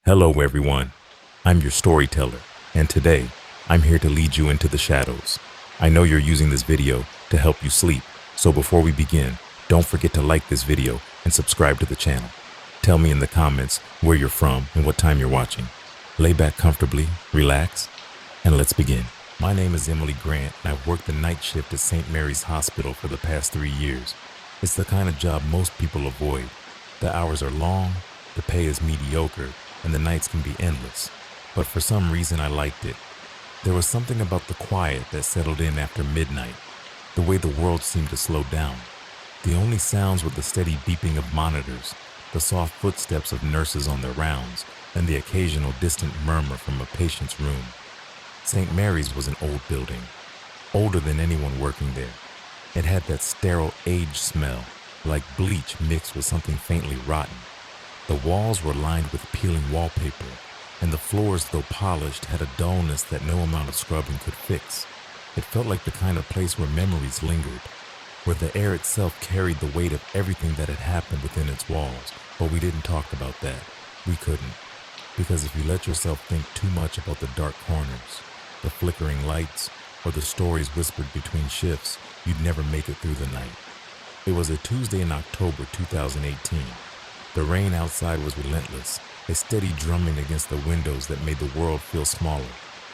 Hello everyone, I'm your storyteller, and today, I'm here to lead you into the shadows. I know you're using this video to help you sleep, so before we begin, don't forget to like this video and subscribe to the channel. Tell me in the comments where you're from and what time you're watching. Lay back comfortably, relax, and let's begin. My name is Emily Grant, and I've worked the night shift at St. Mary's Hospital for the past 3 years. It's the kind of job most people avoid. The hours are long, the pay is mediocre, and the nights can be endless. But for some reason I liked it. There was something about the quiet that settled in after midnight, the way the world seemed to slow down. The only sounds were the steady beeping of monitors, the soft footsteps of nurses on their rounds, and the occasional distant murmur from a patient's room. St. Mary's was an old building, older than anyone working there. It had that sterile age smell, like bleach mixed with something faintly rotten. The walls were lined with peeling wallpaper, and the floors, though polished, had a dullness that no amount of scrubbing could fix. It felt like the kind of place where memories lingered, where the air itself carried the weight of everything that had happened within its walls. But we didn't talk about that. We couldn't. Because if you let yourself think too much about the dark corners, the flickering lights, or the stories whispered between shifts, you'd never make it through the night. It was a Tuesday in October 2018. The rain outside was relentless, a steady drumming against the windows that made the world feel smaller,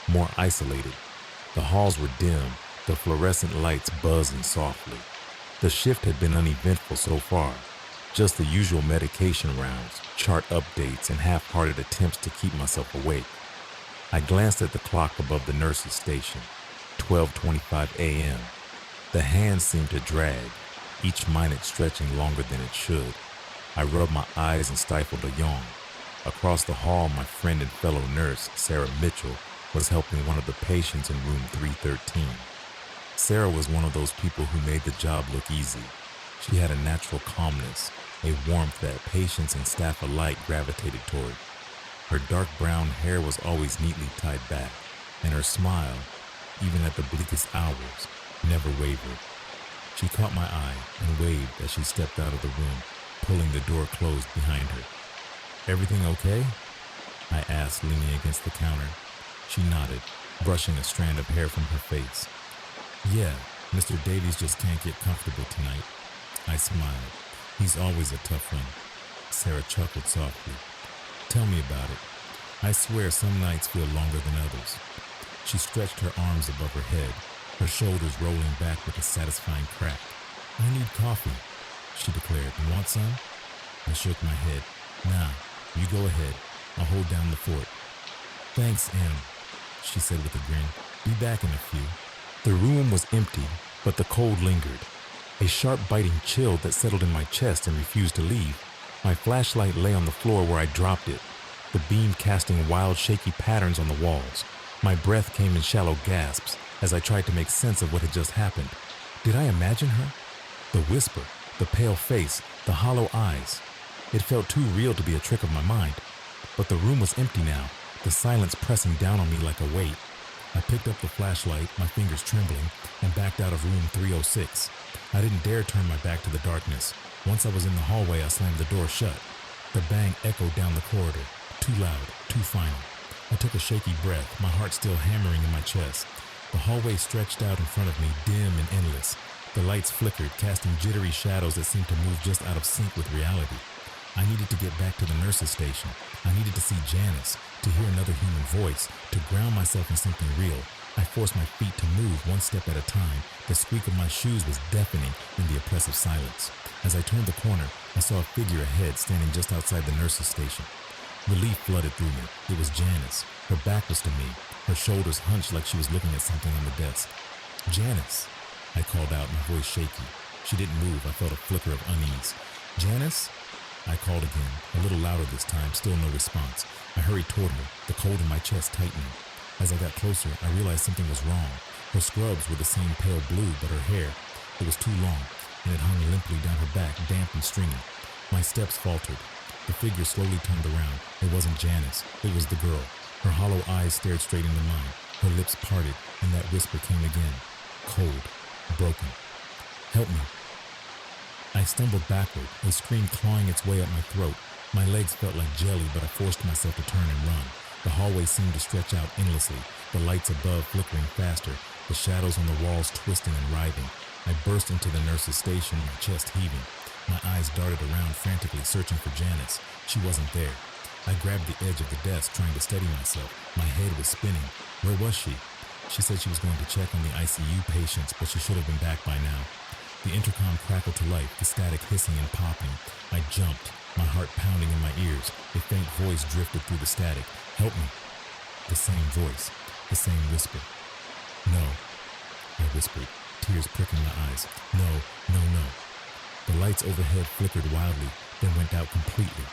more isolated. The halls were dim, the fluorescent lights buzzing softly. The shift had been uneventful so far, just the usual medication rounds, chart updates, and half-hearted attempts to keep myself awake. I glanced at the clock above the nurse's station, 12:25 a.m. The hands seemed to drag, each minute stretching longer than it should. I rubbed my eyes and stifled a yawn. Across the hall, my friend and fellow nurse, Sarah Mitchell, was helping one of the patients in room 313. Sarah was one of those people who made the job look easy. She had a natural calmness, a warmth that patients and staff alike gravitated toward. Her dark brown hair was always neatly tied back, and her smile, even at the bleakest hours, never wavered. She caught my eye and waved as she stepped out of the room, pulling the door closed behind her. "Everything okay?" I asked, leaning against the counter. She nodded, brushing a strand of hair from her face. "Yeah, Mr. Davies just can't get comfortable tonight." I smiled. "He's always a tough one." Sarah chuckled softly. "Tell me about it. I swear some nights feel longer than others." She stretched her arms above her head, her shoulders rolling back with a satisfying crack. "I need coffee," she declared. "Want some?" I shook my head. "Nah, you go ahead. I'll hold down the fort." "Thanks, Em," she said with a grin. "Be back in a few." The room was empty, but the cold lingered. A sharp biting chill that settled in my chest and refused to leave. My flashlight lay on the floor where I dropped it, the beam casting wild, shaky patterns on the walls. My breath came in shallow gasps as I tried to make sense of what had just happened. Did I imagine her? The whisper, the pale face, the hollow eyes. It felt too real to be a trick of my mind. But the room was empty now, the silence pressing down on me like a weight. I picked up the flashlight, my fingers trembling, and backed out of room 306. I didn't dare turn my back to the darkness. Once I was in the hallway, I slammed the door shut. The bang echoed down the corridor, too loud, too final. I took a shaky breath, my heart still hammering in my chest. The hallway stretched out in front of me, dim and endless. The lights flickered, casting jittery shadows that seemed to move just out of sync with reality. I needed to get back to the nurse's station. I needed to see Janice, to hear another human voice, to ground myself in something real. I forced my feet to move one step at a time. The squeak of my shoes was deafening in the oppressive silence. As I turned the corner, I saw a figure ahead standing just outside the nurse's station. Relief flooded through me. It was Janice. Her back was to me, her shoulders hunched like she was looking at something on the desk. "Janice," I called out, my voice shaky. She didn't move. I felt a flicker of unease. "Janice?" I called again, a little louder this time, still no response. I hurried toward her, the cold in my chest tightening. As I got closer, I realized something was wrong. Her scrubs were the same pale blue, but her hair, it was too long, and it hung limply down her back, damp and stringy. My steps faltered. The figure slowly turned around. It wasn't Janice. It was the girl. Her hollow eyes stared straight into mine. Her lips parted, and that whisper came again. Cold, broken. "Help me." I stumbled backward, a scream clawing its way up my throat. My legs felt like jelly, but I forced myself to turn and run. The hallway seemed to stretch out endlessly, the lights above flickering faster, the shadows on the walls twisting and writhing. I burst into the nurse's station, my chest heaving. My eyes darted around frantically, searching for Janice. She wasn't there. I grabbed the edge of the desk, trying to steady myself. My head was spinning. Where was she? She said she was going to check on the ICU patients, but she should have been back by now. The intercom crackled to life, the static hissing and popping. I jumped, my heart pounding in my ears. A faint voice drifted through the static. Help me. The same voice, the same whisper. No, I whispered, tears pricking my eyes. No, no, no. The lights overhead flickered wildly, then went out completely.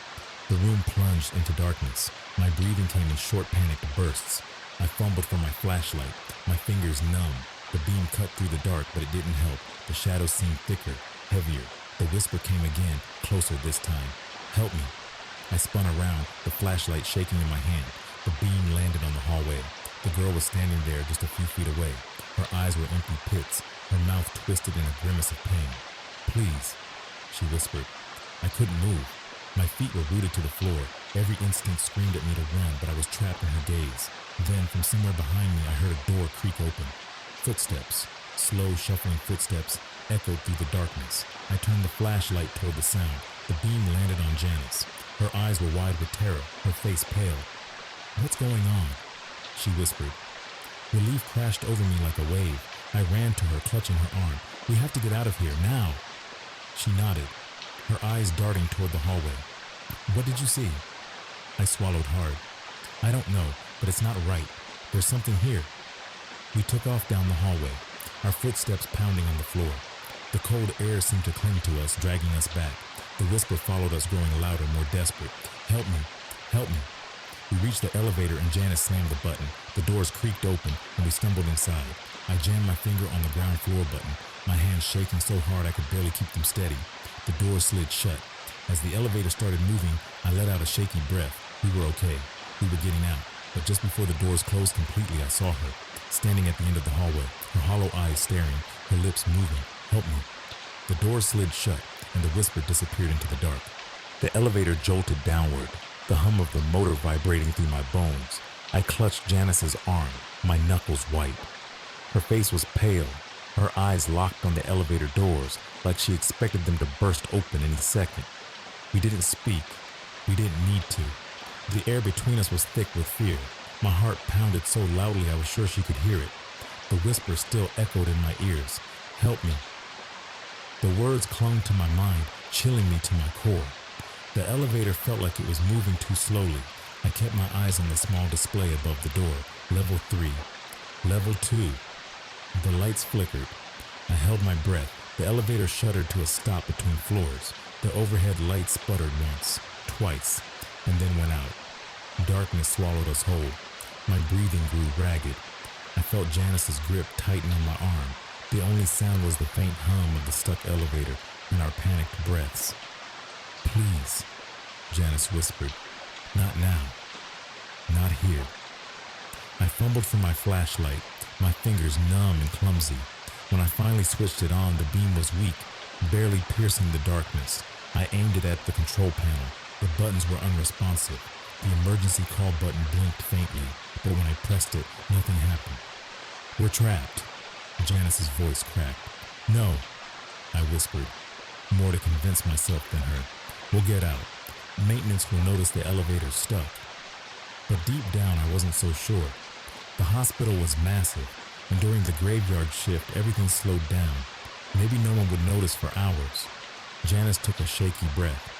The room plunged into darkness. My breathing came in short, panicked bursts. I fumbled for my flashlight, my fingers numb. The beam cut through the dark, but it didn't help. The shadows seemed thicker, heavier. The whisper came again, closer this time. Help me. I spun around, the flashlight shaking in my hand. The beam landed on the hallway. The girl was standing there just a few feet away. Her eyes were empty pits, her mouth twisted in a grimace of pain. Please, she whispered. I couldn't move. My feet were rooted to the floor. Every instinct screamed at me to run, but I was trapped in her gaze. Then, from somewhere behind me, I heard a door creak open. Footsteps, slow, shuffling footsteps, echoed through the darkness. I turned the flashlight toward the sound. The beam landed on Janice. Her eyes were wide with terror, her face pale. What's going on? She whispered. Relief crashed over me like a wave. I ran to her, clutching her arm. We have to get out of here, now. She nodded, her eyes darting toward the hallway. What did you see? I swallowed hard. I don't know, but it's not right. There's something here. We took off down the hallway, our footsteps pounding on the floor. The cold air seemed to cling to us, dragging us back. The whisper followed us, growing louder, more desperate. Help me, help me. We reached the elevator and Janice slammed the button. The doors creaked open and we stumbled inside. I jammed my finger on the ground floor button, my hands shaking so hard I could barely keep them steady. The door slid shut. As the elevator started moving, I let out a shaky breath. We were okay. We were getting out. But just before the doors closed completely, I saw her, standing at the end of the hallway, her hollow eyes staring, her lips moving. Help me. The door slid shut, and the whisper disappeared into the dark. The elevator jolted downward, the hum of the motor vibrating through my bones. I clutched Janice's arm, my knuckles white. Her face was pale, her eyes locked on the elevator doors, like she expected them to burst open any second. We didn't speak. We didn't need to. The air between us was thick with fear. My heart pounded so loudly I was sure she could hear it. The whisper still echoed in my ears. Help me. The words clung to my mind, chilling me to my core. The elevator felt like it was moving too slowly. I kept my eyes on the small display above the door. Level 3. Level 2. The lights flickered. I held my breath. The elevator shuddered to a stop between floors. The overhead light sputtered once, twice, and then went out. Darkness swallowed us whole. My breathing grew ragged. I felt Janice's grip tighten on my arm. The only sound was the faint hum of the stuck elevator and our panicked breaths. Please, Janice whispered. Not now. Not here. I fumbled for my flashlight, my fingers numb and clumsy. When I finally switched it on, the beam was weak, barely piercing the darkness. I aimed it at the control panel. The buttons were unresponsive. The emergency call button blinked faintly, but when I pressed it, nothing happened. We're trapped. Janice's voice cracked. No, I whispered, more to convince myself than her. We'll get out. Maintenance will notice the elevator's stuck. But deep down, I wasn't so sure. The hospital was massive, and during the graveyard shift, everything slowed down. Maybe no one would notice for hours. Janice took a shaky breath.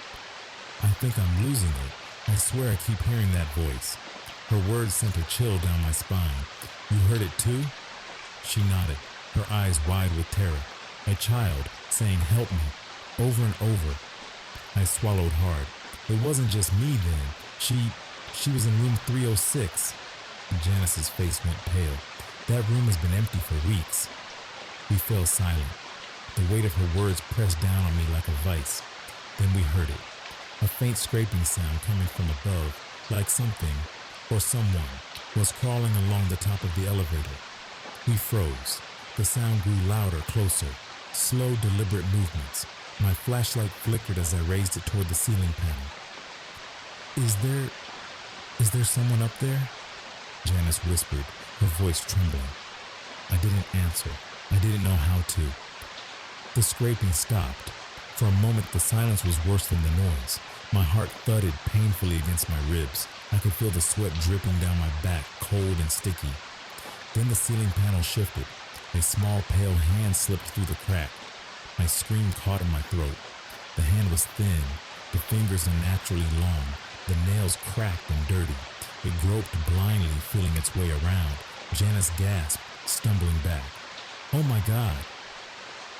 I think I'm losing it. I swear I keep hearing that voice. Her words sent a chill down my spine. You heard it too? She nodded, her eyes wide with terror. A child saying, help me, over and over. I swallowed hard. It wasn't just me then. She was in room 306. Janice's face went pale. That room has been empty for weeks. We fell silent. The weight of her words pressed down on me like a vice. Then we heard it. A faint scraping sound coming from above, like something, or someone, was crawling along the top of the elevator. We froze. The sound grew louder, closer. Slow, deliberate movements. My flashlight flickered as I raised it toward the ceiling panel. Is there someone up there? Janice whispered, her voice trembling. I didn't answer. I didn't know how to. The scraping stopped. For a moment, the silence was worse than the noise. My heart thudded painfully against my ribs. I could feel the sweat dripping down my back, cold and sticky. Then the ceiling panel shifted. A small, pale hand slipped through the crack. My scream caught in my throat. The hand was thin, the fingers unnaturally long, the nails cracked and dirty. It groped blindly, feeling its way around. Janice gasped, stumbling back. Oh my God!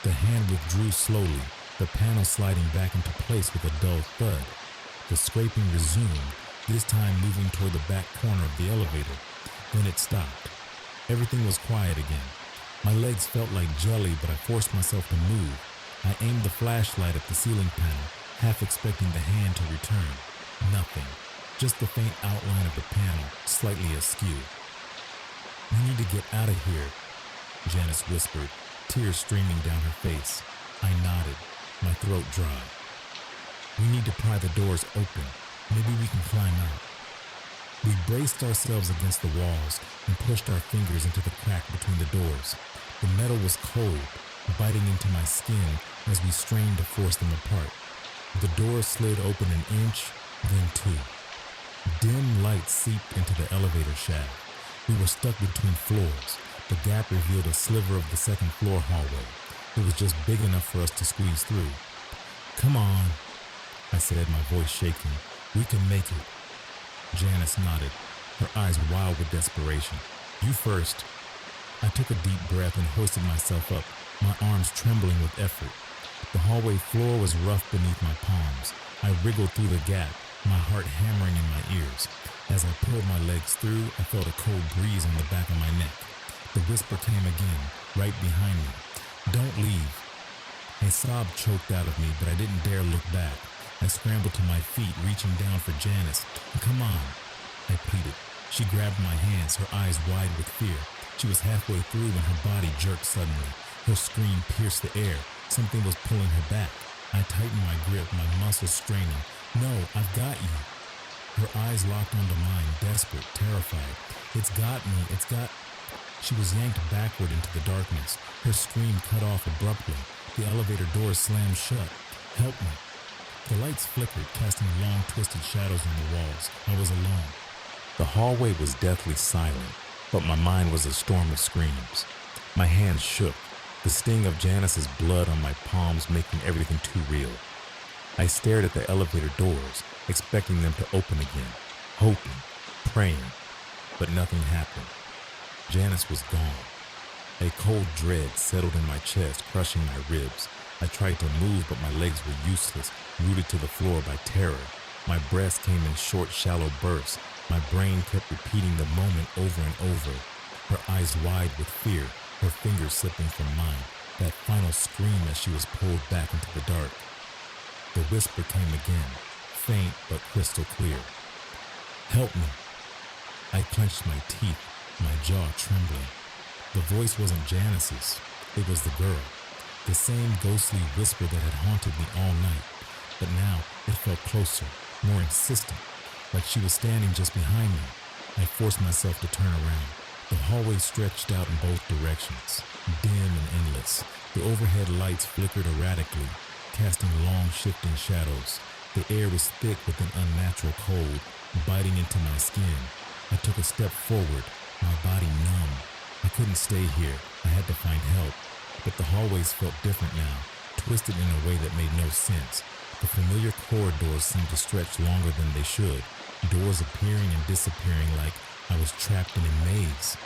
The hand withdrew slowly, the panel sliding back into place with a dull thud. The scraping resumed, this time moving toward the back corner of the elevator. Then it stopped. Everything was quiet again. My legs felt like jelly, but I forced myself to move. I aimed the flashlight at the ceiling panel, half expecting the hand to return. Nothing. Just the faint outline of the panel, slightly askew. We need to get out of here, Janice whispered, tears streaming down her face. I nodded, my throat dry. We need to pry the doors open. Maybe we can climb out. We braced ourselves against the walls and pushed our fingers into the crack between the doors. The metal was cold, biting into my skin as we strained to force them apart. The doors slid open an inch, then two. Dim light seeped into the elevator shaft. We were stuck between floors. The gap revealed a sliver of the second floor hallway. It was just big enough for us to squeeze through. Come on, I said, my voice shaking. We can make it. Janice nodded, her eyes wild with desperation. You first. I took a deep breath and hoisted myself up, my arms trembling with effort. The hallway floor was rough beneath my palms. I wriggled through the gap, my heart hammering in my ears. As I pulled my legs through, I felt a cold breeze on the back of my neck. The whisper came again, right behind me. Don't leave. A sob choked out of me, but I didn't dare look back. I scrambled to my feet, reaching down for Janice. Come on, I pleaded. She grabbed my hands, her eyes wide with fear. She was halfway through when her body jerked suddenly. Her scream pierced the air. Something was pulling her back. I tightened my grip, my muscles straining. No, I've got you. Her eyes locked onto mine, desperate, terrified. It's got me, it's got... She was yanked backward into the darkness. Her scream cut off abruptly. The elevator doors slammed shut. Help me. The lights flickered, casting long, twisted shadows on the walls. I was alone. The hallway was deathly silent, but my mind was a storm of screams. My hands shook, the sting of Janice's blood on my palms making everything too real. I stared at the elevator doors, expecting them to open again, hoping, praying, but nothing happened. Janice was gone. A cold dread settled in my chest, crushing my ribs. I tried to move, but my legs were useless, rooted to the floor by terror. My breath came in short, shallow bursts. My brain kept repeating the moment over and over. Her eyes wide with fear, her fingers slipping from mine. That final scream as she was pulled back into the dark. The whisper came again, faint but crystal clear. Help me. I clenched my teeth, my jaw trembling. The voice wasn't Janice's, it was the girl. The same ghostly whisper that had haunted me all night. But now it felt closer, more insistent, like she was standing just behind me. I forced myself to turn around. The hallway stretched out in both directions, dim and endless. The overhead lights flickered erratically, casting long, shifting shadows. The air was thick with an unnatural cold, biting into my skin. I took a step forward, my body numb. I couldn't stay here. I had to find help. But the hallways felt different now, twisted in a way that made no sense. The familiar corridors seemed to stretch longer than they should, doors appearing and disappearing like I was trapped in a maze.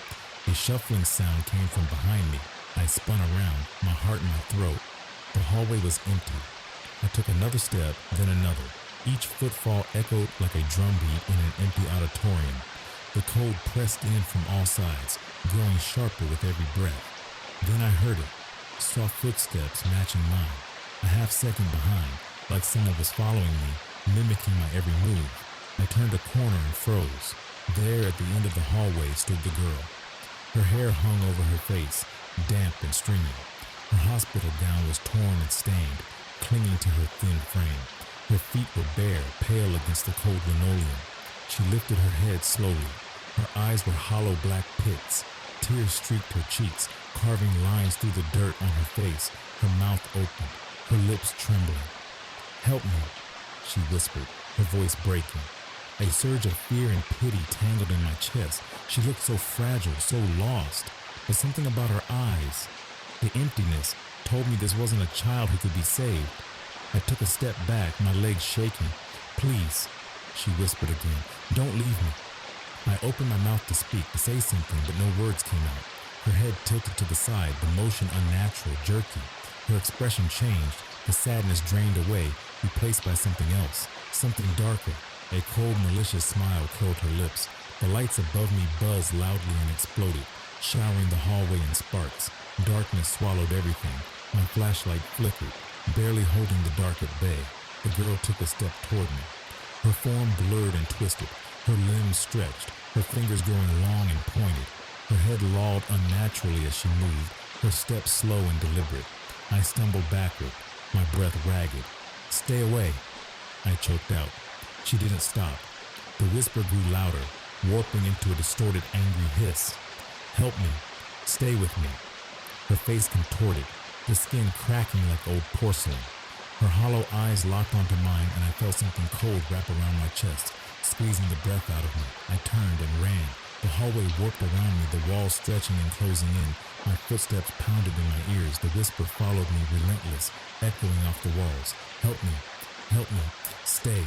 A shuffling sound came from behind me. I spun around, my heart in my throat. The hallway was empty. I took another step, then another. Each footfall echoed like a drumbeat in an empty auditorium. The cold pressed in from all sides, growing sharper with every breath. Then I heard it, soft footsteps matching mine, a half second behind, like someone was following me, mimicking my every move. I turned a corner and froze. There at the end of the hallway stood the girl. Her hair hung over her face, damp and stringy. Her hospital gown was torn and stained, clinging to her thin frame. Her feet were bare, pale against the cold linoleum. She lifted her head slowly. Her eyes were hollow black pits. Tears streaked her cheeks, carving lines through the dirt on her face. Her mouth opened, her lips trembling. "Help me," she whispered, her voice breaking. A surge of fear and pity tangled in my chest. She looked so fragile, so lost. But something about her eyes, the emptiness, told me this wasn't a child who could be saved. I took a step back, my legs shaking. "Please," she whispered again, "don't leave me." I opened my mouth to speak, to say something, but no words came out. Her head tilted to the side, the motion unnatural, jerky. Her expression changed, the sadness drained away, replaced by something else, something darker. A cold, malicious smile curled her lips. The lights above me buzzed loudly and exploded, showering the hallway in sparks. Darkness swallowed everything. My flashlight flickered, barely holding the dark at bay. The girl took a step toward me. Her form blurred and twisted, her limbs stretched, her fingers growing long and pointed. Her head lolled unnaturally as she moved, her steps slow and deliberate. I stumbled backward, my breath ragged. "Stay away," I choked out. She didn't stop. The whisper grew louder, warping into a distorted, angry hiss. "Help me. Stay with me." Her face contorted, the skin cracking like old porcelain. Her hollow eyes locked onto mine, and I felt something cold wrap around my chest, squeezing the breath out of me. I turned and ran. The hallway warped around me, the walls stretching and closing in. My footsteps pounded in my ears. The whisper followed me, relentless, echoing off the walls. "Help me. Help me. Stay."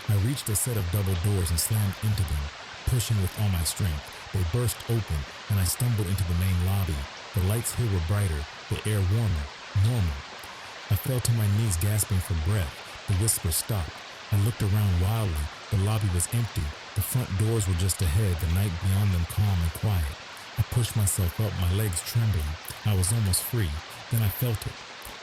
I reached a set of double doors and slammed into them, pushing with all my strength. They burst open, and I stumbled into the main lobby. The lights here were brighter, the air warmer, normal. I fell to my knees, gasping for breath. The whisper stopped. I looked around wildly. The lobby was empty. The front doors were just ahead, the night beyond them calm and quiet. I pushed myself up, my legs trembling. I was almost free. Then I felt it.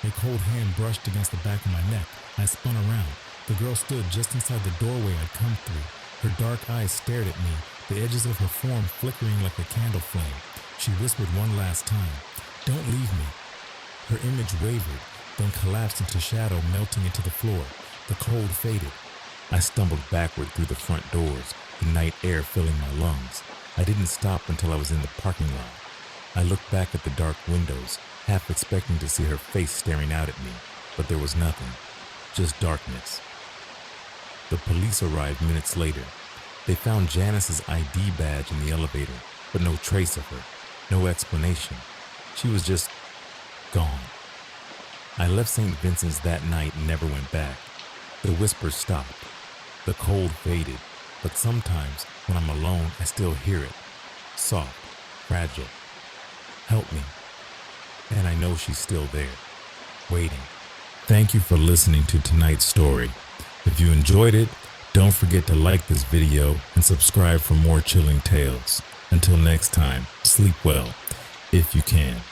A cold hand brushed against the back of my neck. I spun around. The girl stood just inside the doorway I'd come through. Her dark eyes stared at me, the edges of her form flickering like a candle flame. She whispered one last time, "Don't leave me." Her image wavered, then collapsed into shadow, melting into the floor. The cold faded. I stumbled backward through the front doors, the night air filling my lungs. I didn't stop until I was in the parking lot. I looked back at the dark windows, half expecting to see her face staring out at me, but there was nothing, just darkness. The police arrived minutes later. They found Janice's ID badge in the elevator, but no trace of her, no explanation. She was just gone. I left St. Vincent's that night and never went back. The whispers stopped. The cold faded, but sometimes when I'm alone, I still hear it. Soft, fragile. "Help me." And I know she's still there, waiting. Thank you for listening to tonight's story. If you enjoyed it, don't forget to like this video and subscribe for more chilling tales. Until next time, sleep well, if you can.